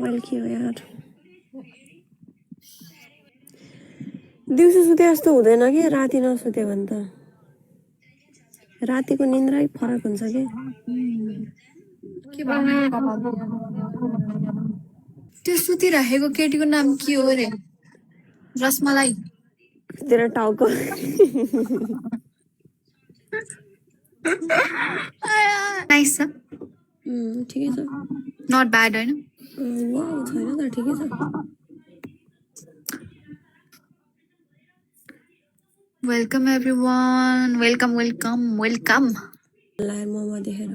Mobile के हो यार दिउँसो सुते जस्तो हुँदैन कि राति नसुत्यो भने त रातिको निन्द्रै फरक हुन्छ कि के भन्नु त्यो सुतिराखेको केटीको नाम के हो रे रसमलाई तेरो टाउको नाइस छ ठिकै छ नट ब्याड होइन वाउ छैन त ठिकै छ welcome everyone welcome welcome welcome लाएर मोमो देखेर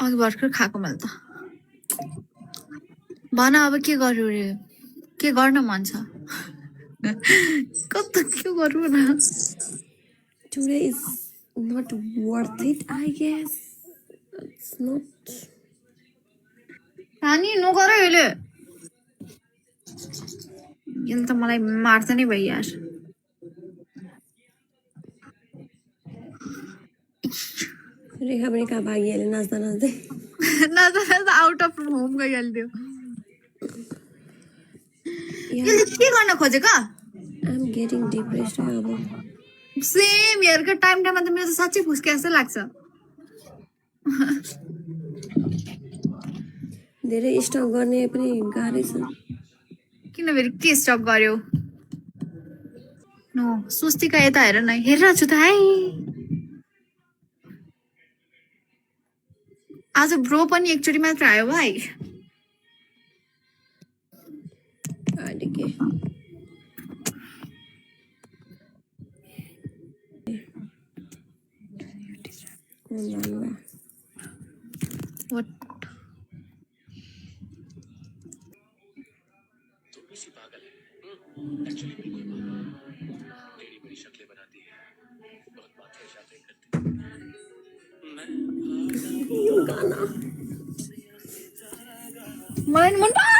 अघि भर्खर खाएको मैले त भन अब के गर्यो रे के गर्न मन छ कस्तो के गरौँ न today is not worth it I guess it's not नानी नगर यसले यसले त मलाई मार्छ नै भयो यार रेखा पनि कहाँ भागिहाल्यो नाच्दा नाच्दै नाच्दा नाच्दा आउट अफ होम गइहाल्थ्यो यसले के गर्न खोजेको I'm getting depressed अब सेम हेरको टाइममा त मेरो त साँच्चै फुस्के जस्तो लाग्छ धेरै स्टक गर्ने पनि गाह्रै छ किन फेरि के स्टक गर्यो नो सुस्तिका यता हेर न हेरिरहेको छु त है आज ब्रो पनि एकचोटि मात्र आयो भाइ अहिले के What? यो गाना मलाई मन पर्यो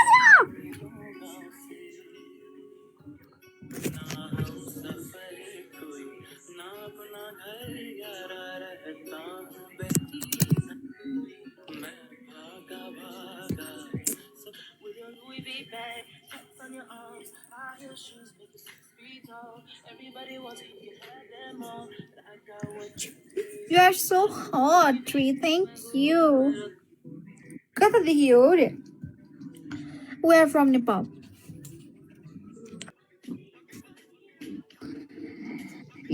You are so hot, Tree. Thank you. कतादेखि हो रे? We are from Nepal.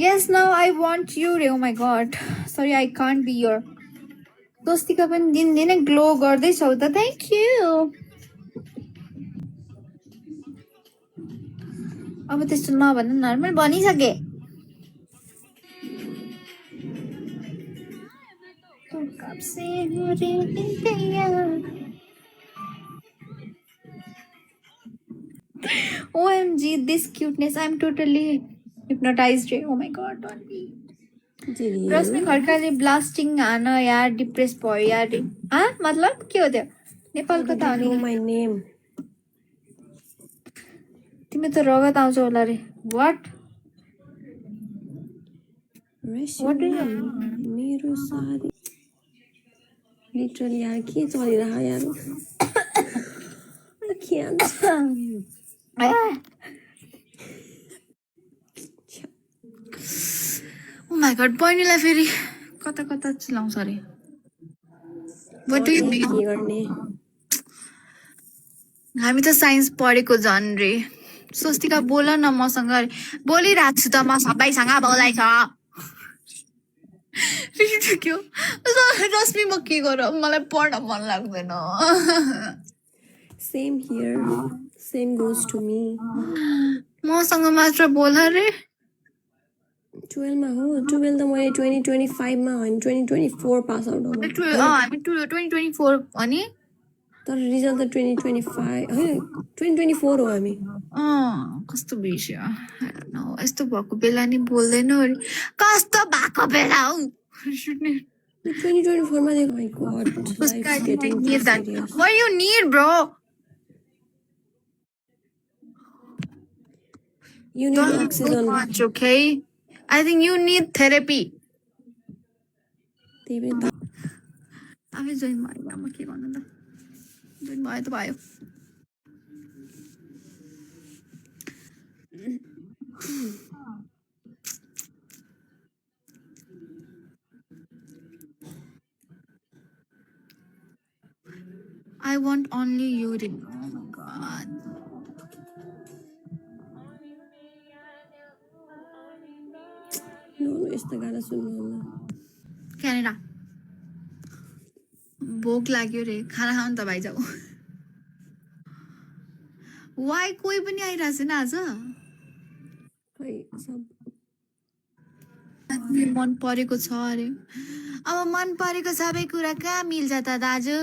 Yes, now I want you, रे. Oh my God. Sorry, I can't be your. दोस्तीका पनि दिनदिनै ग्लो गर्दैछौ त. Thank you. अब त्यस्तो नभन न मैले भनिसके OMG, this cuteness. I'm totally hypnotized. Oh my God, don't be. Rashmi खड्काले ब्लास्टिङ हान यार डिप्रेस भयो यार मतलब के हो त्यो नेपालको त हो नि तिमी त रगत आउँछ होला रे व्हाट मेरो सारी लिटरली यार के चलिरह यार Oh my God, बहिनीलाई फेरि कता कता चिलाउँछ अरे What do you mean? हामी त साइन्स पढेको झन् रे स्वस्तिका बोल न मसँग बोलिरहेको छु त म सबैसँग बोलाइछ रश्मि म के गरौँ मलाई पढ्न मन लाग्दैन Same here. Same goes to me. मसँग मात्र बोल रे 12 मा हो 12 त मैले 2025 मा होइन 2024 पास आउट हो हामी 2024 अनि तर रिजल्ट त 2025 हैन 2024 हो हामी कस्तो बिर्स्यो यस्तो भएको बेला नि बोल्दैन अरे कस्तो भएको बेला हौ 2024 मा देखो my God life getting serious What you need, bro? You need oxygen. Much, okay? I think you need therapy. आफै जोइन भयो म के गर्नु त जोइन भयो त भयो I want only you रे oh my god नो यस्तो गाना सुन्नुहुन्न क्यानेडा भोक लाग्यो रे खाना खाउँ त भाइ जाऊ वाइ कोही पनि आइरहेको छैन आज खै सब मन परेको छ अरे अब मन परेको सबै कुरा कहाँ मिल्छ त दाजु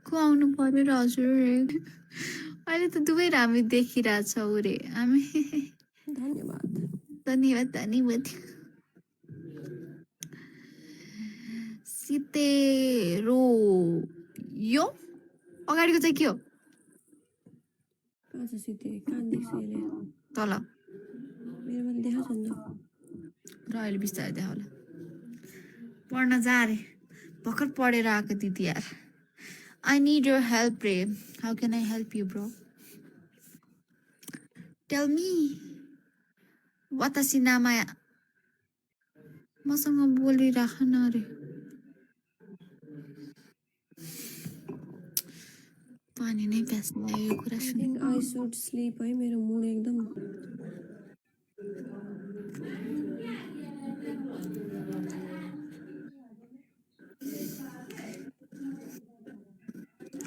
को आउनु पर्यो र हजुर रे अहिले त दुवै हामी देखिरहेछौँ रे हामी धन्यवाद धन्यवाद धन्यवाद सितेरो यो अगाडिको चाहिँ के हो कहाँ छ सिते कहाँ देख्छु यसले तल मेरोमा देखाएको छैन र अहिले बिस्तारै देखा होला पढ्न जा रे भर्खर पढेर आएको दिदी यार आई निड योर हेल्प रे how can I help you bro tell me वातासी नामाया मसँग बोलिराख न रे पानी नै प्यास्ला यो कुरा सुन आई सुड स्लिप है मेरो मुड एकदम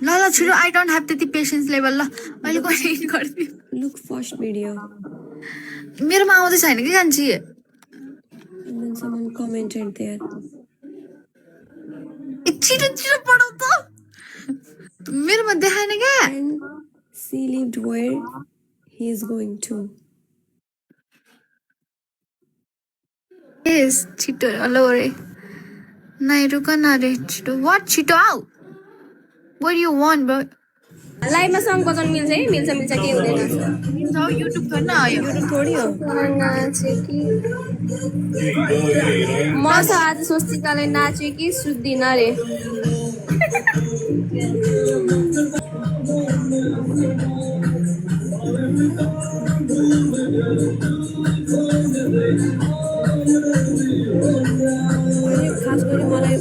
ल ल छिटो आई डोन्ट ह्याभ त्यति पेसेन्स लेभल ल अहिले कहिले गरिदियो लुक फर्स्ट भिडियो मेरोमा आउँदै छैन कि कान्छी and then someone commented there छिटो छिटो पढाउ त मेरोमा देखाएन क्या and she lived where he is going to यस छिटो हेलो रे नाइ रुक न रे छिटो वाट छिटो आऊ what do you want bro लाइभमा सङ्ग बजाउन मिल्छ है मिल्छ मिल्छ के हुँदैन जाऊ युट्युब थोडी न आयो युट्युब थोडी हो नाचे कि म त आज स्वस्तिकाले नाचे कि सुत्दिन रे अहिले खास गरी मलाई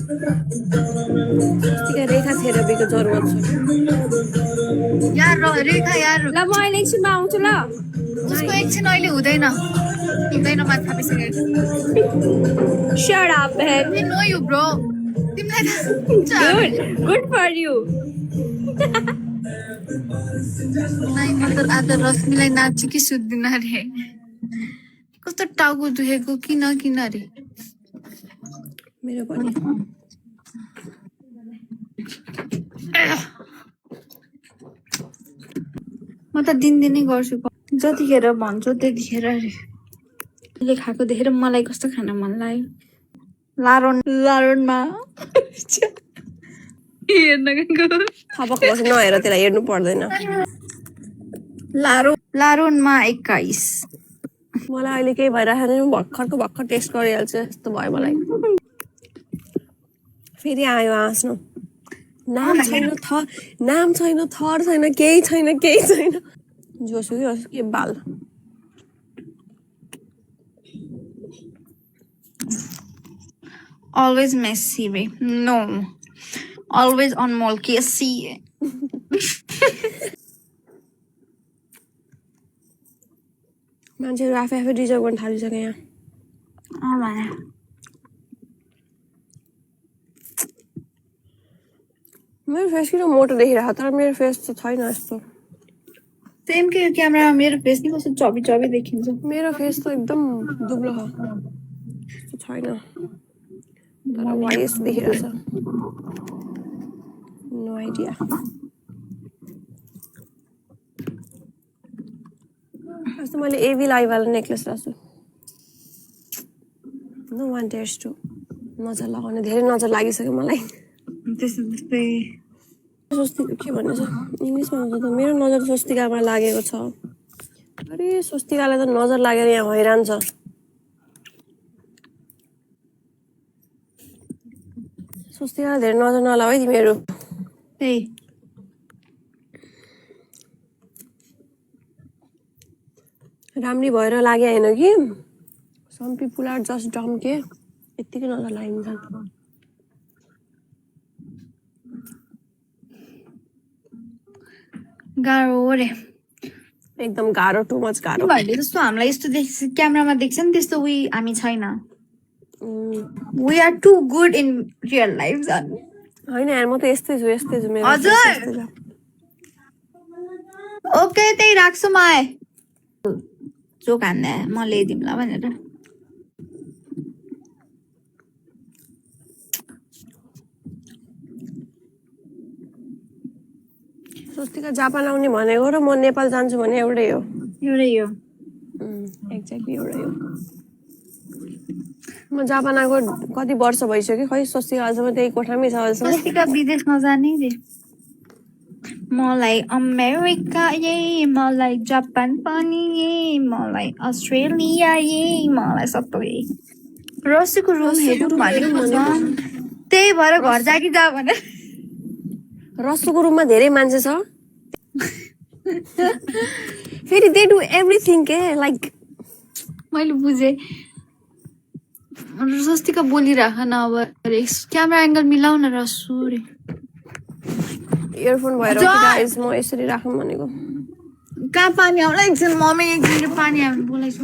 स्वस्तिका रेखा थेरापीको जरुरत छ यार रेखा यार ल म अहिले एकछिनमा आउँछु ल उसको एकछिन अहिले हुँदैन माथि थापिसकेको Shut up, man. I know you bro तिमीलाई Good for you. नाइ म त आज रश्मिलाई नाच्छु कि सुत्दिन रे कस्तो टाउको दुखेको किन किन रे मेरो पनि म त दिनदिनै गर्छु जतिखेर भन्छौ त्यतिखेर रे ले खाएको देखेर मलाई कस्तो खान मन लाग्यो लारोनमा हेर्न गएको थपक बस नहेर त्यसलाई हेर्नु पर्दैन लारोनमा 21 मलाई अहिले केही भइरहेको छैन भर्खर टेस्ट गरिहाल्छु जस्तो भयो मलाई फेरि आयो हाँस्नु नाम छैन थर छैन केही छैन जोसुकै होस् के बाल always messy way no always on molkesi मान्छेहरू आफै डिजर्भ गर्न थालिसके यहाँ भने मेरो फेस किन मोटो देखिरहेको तर मेरो फेस त छैन यस्तो सेम के क्यामेरामा मेरो फेस नि कस्तो चबी चबी देखिन्छ मेरो फेस त एकदम दुब्लो छ यस्तो छैन तर वाइ यस्तो देखिरहेछ नो आइडिया अस्ति मैले एभी लाइवाला नेक्लेस राख्छु नो वान डेयर्स टु नजर लगाउने धेरै नजर लागिसक्यो मलाई त्यस्तै स्वस्तिका के भन्ने छ इङ्ग्लिसमा हुन्छ त मेरो नजर स्वस्तिकामा लागेको छ अरे स्वस्तिकालाई त नजर लागेर यहाँ हैरान छ स्वस्तिकालाई धेरै नजर नलाऊ है तिमीहरू त्यही राम्री भएर लागे होइन कि सम पिपुल आर जस्ट डम के यत्तिकै नजर लागिन्छ गाह्रो रे एकदम गाह्रो, टु मच गाह्रो। तिमीहरूले जस्तो हामीलाई यस्तो क्यामेरामा देख्छ नि त्यस्तो उही हामी छैन we are too good in real life झन् होइन यार, म त यस्तै छु मेरो हजुर। face यस्तै छ। ओके त्यही राख्छु म आए चोक हान्दा म ल्याइदिउँला भनेर स्वस्तिका जापान आउने भनेको र म नेपाल जान्छु भने एउटै हो। एउटै हो एक्ज्याक्टली एउटै हो। म जापान आएको कति वर्ष भइसक्यो, खै स्वस्तिका अझसम्म त्यही कोठामै छ अहिलेसम्म। स्वस्तिका विदेश नजाने रे मलाई अमेरिका यही मलाई जापान पनि यही मलाई अस्ट्रेलिया यही मलाई सबै रसीको रुम हेरौँ भनेको छ त्यही भएर घर जाकी जा भने रसोको रुममा धेरै मान्छे छ फेरि दे डु एभ्रिथिङ के लाइक मैले बुझेँ स्वस्तिका बोलिराख न अब क्यामेरा एङ्गल मिलाउ न रसु रे इयरफोन भएर गाइस म यसरी राखौँ भनेको। कहाँ पानी आउला एकछिन मम्मी एकछिन पानी आउनु बोलाइछु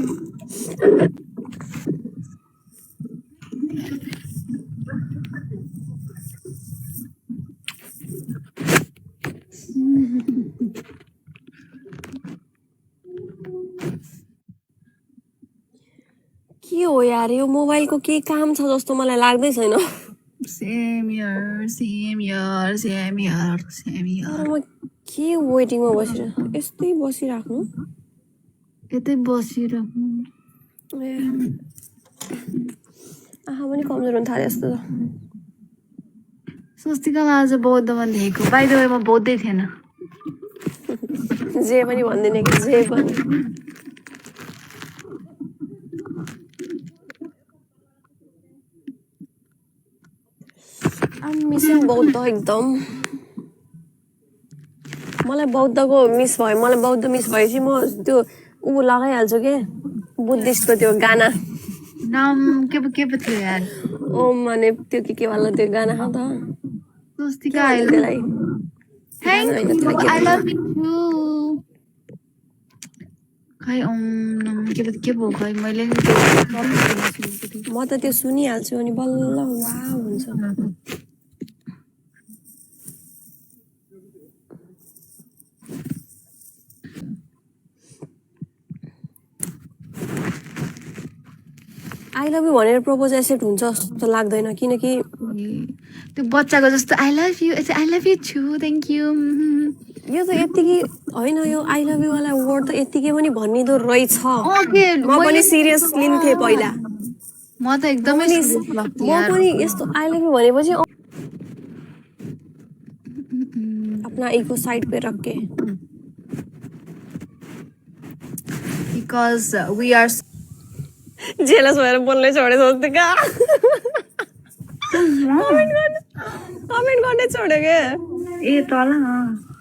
के हो यार, यो मोबाइलको के काम छ जस्तो मलाई लाग्दै छैन। सेम यार सेम यार सेम यार सेम यार तर म के वेटिङमा बसिरहेको, यस्तै बसिराख्नु। यतै बसिराख्नु आँखा पनि कमजोर हुन थाल्यो जस्तो छ। स्वस्तिकालाई आज बौद्धमा देखेको बाई द वे म बौद्धै थिएन जे पनि भन्दिनँ कि जे पनि। आम मिसिङ बौद्ध एकदम। मलाई बौद्धको मिस भयो, मलाई बौद्ध मिस भएपछि म त्यो लगाइहाल्छु के बुद्धिस्टको त्यो गाना नाम के पो थियो यार ओम भने त्यो के वाला त्यो गाना हो त स्वस्तिका त्यसलाई thank you I love you खै ओम नम के पो खै मैले म त त्यो सुनिहाल्छु अनि बल्ल वाउ हुन्छ। आई लभ यु भनेर प्रपोज एक्सेप्ट हुन्छ जस्तो लाग्दैन, किनकि त्यो बच्चाको जस्तो आई लभ यु छु थ्याङ्क यू यो त यतिकै होइन, यो आई लभ यु वाला वर्ड त यतिकै पनि भनिदो रहेछ। म पनि सिरियस लिन्थेँ पहिला, म त एकदमै म पनि यस्तो आई लभ यु भनेपछि अपना ईगो साइड पे रख के बिकज वी आर जेलस भएर बोल्नै छोडे स्वस्तिका। कमेन्ट गर्ने छोड्यो क्या ए तल